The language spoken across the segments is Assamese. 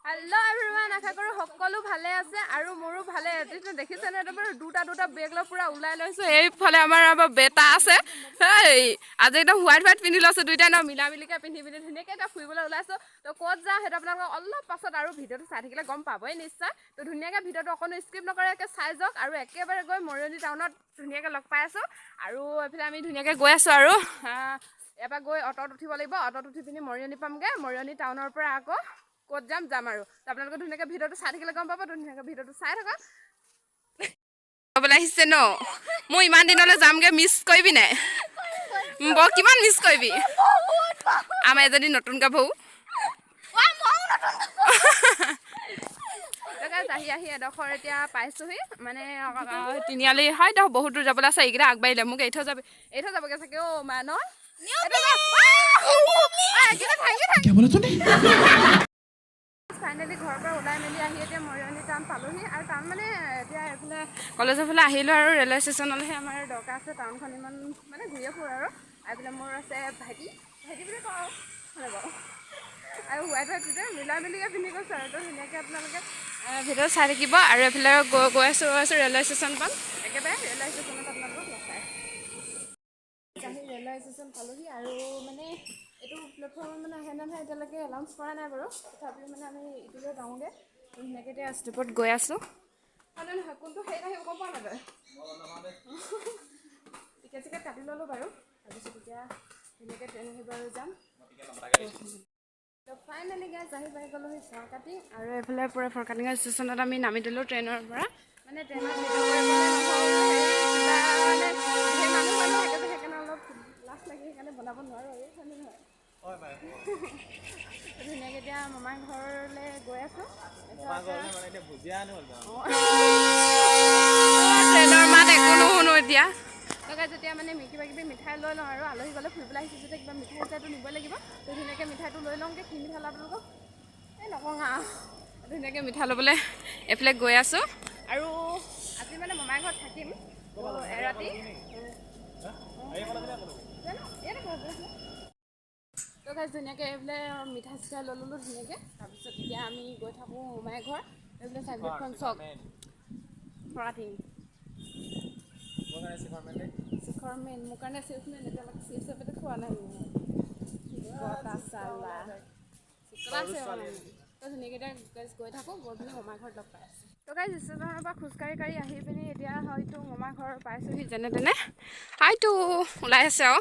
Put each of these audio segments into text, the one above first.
Hello everyone, আশা কৰো সকলো ভালে আছে আৰু মোৰো ভালে আছে। দেখিছে না তোমাৰ দুটা বেগ ল পুৰা উলাই লৈছো। এইফালে আমাৰ বেটা আছে। হেই আজি একদম হোৱাইট পিন্ধি লৈছো দুইটা ন মিলা মিলিকে পিন্ধি ধুনীয়াকে এটা ফুৰিবলৈ ওলাইছো। তো ক'ত যা হেটা আপোনালোকক অলপ পাছত আৰু ভিডিওটো চাই থাকিলে গম পাবই নিশ্চয়। তো ধুনীয়াকে ভিডিওটো অকনো স্কিপ নকৰাকে চাই যাওক আৰু একেবাৰে গৈ মৰিয়নি টাউনত ধুনীয়াকে লগ পাই আছো আৰু এফালে আমি ধুনীয়াকে গৈ আছো আৰু এবাৰ গৈ অটত উঠিব লাগিব। অটত উঠি পিনি মৰিয়নি পামগে। মৰিয়নি টাউনৰ পৰা আকৌ ক'ত যাম আৰু আপোনালোকে ধুনীয়াকে ভিডিওটো চাই থাকিলে গম পাব। ধুনীয়াকে ভিডিওটো চাই থাকক। আহিছে ন মই ইমান দিনলৈ যামগে মিছ কৰিবি নাই কিমান মিছ কৰিবি আমাৰ এজনী নতুন গাভৰু আহি এডোখৰ এতিয়া পাইছোহি মানে তিনিআলি হয় তো বহুত দূৰ যাবলৈ আছে। এইকেইটা আগবাঢ়িলে মোক এৰি থৈ যাবগে চাগে অ' মা ন ফাইনেলি ঘৰৰ পৰা ওলাই মেলি আহি এতিয়া মৰিয়নি টাউন পালোহি আৰু টাউন মানে এতিয়া এইফালে কলেজৰ ফালে আহিলোঁ আৰু ৰেলৱে ষ্টেচনলৈহে আমাৰ দৰকাৰ আছে। টাউনখন ইমান মানে ঘূৰিয়ে ফুৰোঁ আৰু এইফালে মোৰ আছে ভাইটি বুলি কওঁ আৰু হোৱাইট মিলাই মেলিকে পিন্ধি গৈছোঁ আৰু তো ধুনীয়াকৈ আপোনালোকে ভিডিঅ' চাই থাকিব আৰু এইফালে গৈ আছোঁ ৰেলৱে ষ্টেচন পাম। একেবাৰে ৰেলৱে ষ্টেচনত আপোনালোকক লগ পাই আহি ৰেলৱে ষ্টেচন পালোহি আৰু মানে এইটো প্লেটফৰ্মত মানে আহে নহয় এতিয়ালৈকে এনাউন্স কৰা নাই বাৰু। তথাপিও মানে আমি ইটোলৈ যাওঁগৈ ধুনীয়াকৈ এতিয়া ষ্টেপত গৈ আছোঁ। নহয় কোনটো হেৰি আহিব গম পোৱা নাযায় টিকেট কাটি ল'লোঁ বাৰু। তাৰপিছত এতিয়া ধুনীয়াকৈ ট্ৰেইন আহিব আৰু যাম। তো ফাইনেলি গাইজ আহি পাই গ'লোহি ফৰকাটি আৰু এইফালে পুৰা ফৰকাটিঙৰ ষ্টেচনত আমি নামি দিলোঁ ট্ৰেইনৰ পৰা। মানে ট্ৰেইনত সেইকাৰণে অলপ লাজ লাগি সেইকাৰণে বনাব নোৱাৰোঁ আৰু হয়নে নহয় ধুনীয়াকৈ এতিয়া মামাৰ ঘৰলৈ গৈ আছোঁ। ট্ৰেইনৰ মাত একো নুশুনো এতিয়া যেতিয়া মানে কিবা কিবি মিঠাই লৈ লওঁ আৰু আলহী গ'লে ফুৰিবলৈ আহিছোঁ যেতিয়া কিবা মিঠাই চিঠাইটো নিবই লাগিব। তো ধুনীয়াকৈ মিঠাইটো লৈ লওঁগৈ। কি মিঠাই লোৱা আপোনালোকক এই নকওঁ ধুনীয়াকৈ মিঠাই ল'বলৈ এইফালে গৈ আছোঁ আৰু আজি মানে মামাৰ ঘৰত থাকিম এৰাতি। তো গাইজ ধুনীয়াকৈ এইফালে মিঠাই চিঠাই লৈ ল'লোঁ ধুনীয়াকৈ। তাৰপিছত এতিয়া আমি গৈ থাকোঁ মামাৰ ঘৰ। এইফালে চাইকেলখন চক ফৰাটিং শিখৰ মেইন মোৰ কাৰণে চিপছ মেইন এতিয়ালৈকে চিপছ এপেটো খোৱা নাই তো ধুনীয়াকৈ এতিয়া গৈ থাকোঁ। গৈ পিনি মামাৰ ঘৰত লগ পাই আছোঁ। তো গাইজ ষ্টেচনৰ পৰা খোজকাঢ়ি আহি পিনি এতিয়া হয়তো মামাৰ ঘৰ পাইছোঁহি যেনে তেনে। হয়তো ওলাই আছে আৰু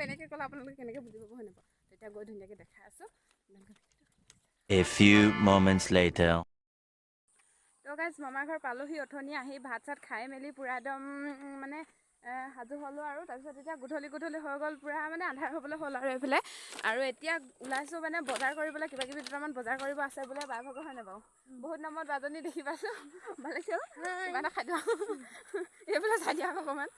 এনেকৈ ক'লে আপোনালোকে কেনেকৈ বুজি পাব হয় নাপাব। তেতিয়া গৈ ধুনীয়াকৈ দেখাই আছোঁ। A few moments later. তো গাইজ মামাৰ ঘৰ পালোহি। অথনি আহি ভাত চাত খাই মেলি পূৰা একদম মানে সাজু হ'লোঁ আৰু তাৰপিছত এতিয়া গধূলি হৈ গ'ল পূৰা মানে আন্ধাৰ হ'বলৈ হ'ল আৰু এইফালে আৰু এতিয়া ওলাইছোঁ মানে বজাৰ কৰিবলৈ কিবা কিবি দুটামান বজাৰ কৰিব আছে বোলে বাই ভাগৰ হয় নাপাওঁ। বহুত নামত বাজনী দেখি পাইছোঁ ভালে কিয় কিবা এটা খাই দিওঁ এইফালে চাই দিয়া অকণমান।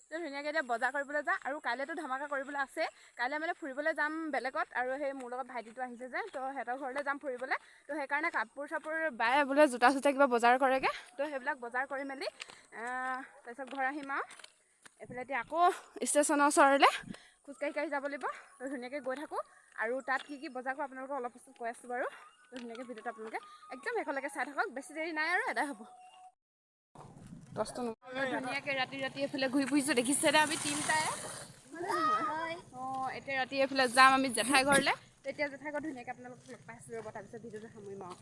তো ধুনীয়াকৈ এতিয়া বজাৰ কৰিবলৈ যাওঁ আৰু কাইলৈতো ধমাকা কৰিবলৈ আছে। কাইলৈ মানে ফুৰিবলৈ যাম বেলেগত আৰু সেই মোৰ লগত ভাইটিটো আহিছে যে তো সিহঁতৰ ঘৰলৈ যাম ফুৰিবলৈ। তো সেইকাৰণে কাপোৰ চাপোৰ বাই বোলে জোতা চোতা কিবা বজাৰ কৰেগৈ। তো সেইবিলাক বজাৰ কৰি মেলি তাৰপিছত ঘৰ আহিম আৰু এইফালে এতিয়া আকৌ ষ্টেচনৰ ওচৰলৈ খোজকাঢ়ি যাব লাগিব। তো ধুনীয়াকৈ গৈ থাকোঁ আৰু তাত কি বজাৰ কৰোঁ আপোনালোকক অলপ পাছত কৈ আছোঁ বাৰু। তো ধুনীয়াকৈ ভিডিঅ'টো আপোনালোকে একদম শেষলৈকে চাই থাকক। বেছি দেৰি নাই আৰু এদাই হ'ব। ধুনীয়াকৈ ৰাতি এইফালে ঘূৰি ফুৰিছোঁ দেখিছে দে আমি তিনিটাই এতিয়া ৰাতি এইফালে যাম আমি জেঠাই ঘৰলৈ। তেতিয়া জেঠাই ঘৰত ধুনীয়াকৈ আপোনালোকক লগ পাইছোঁ ৰ'ব। তাৰপিছত ভিডিঅ'টো সামৰিম আৰু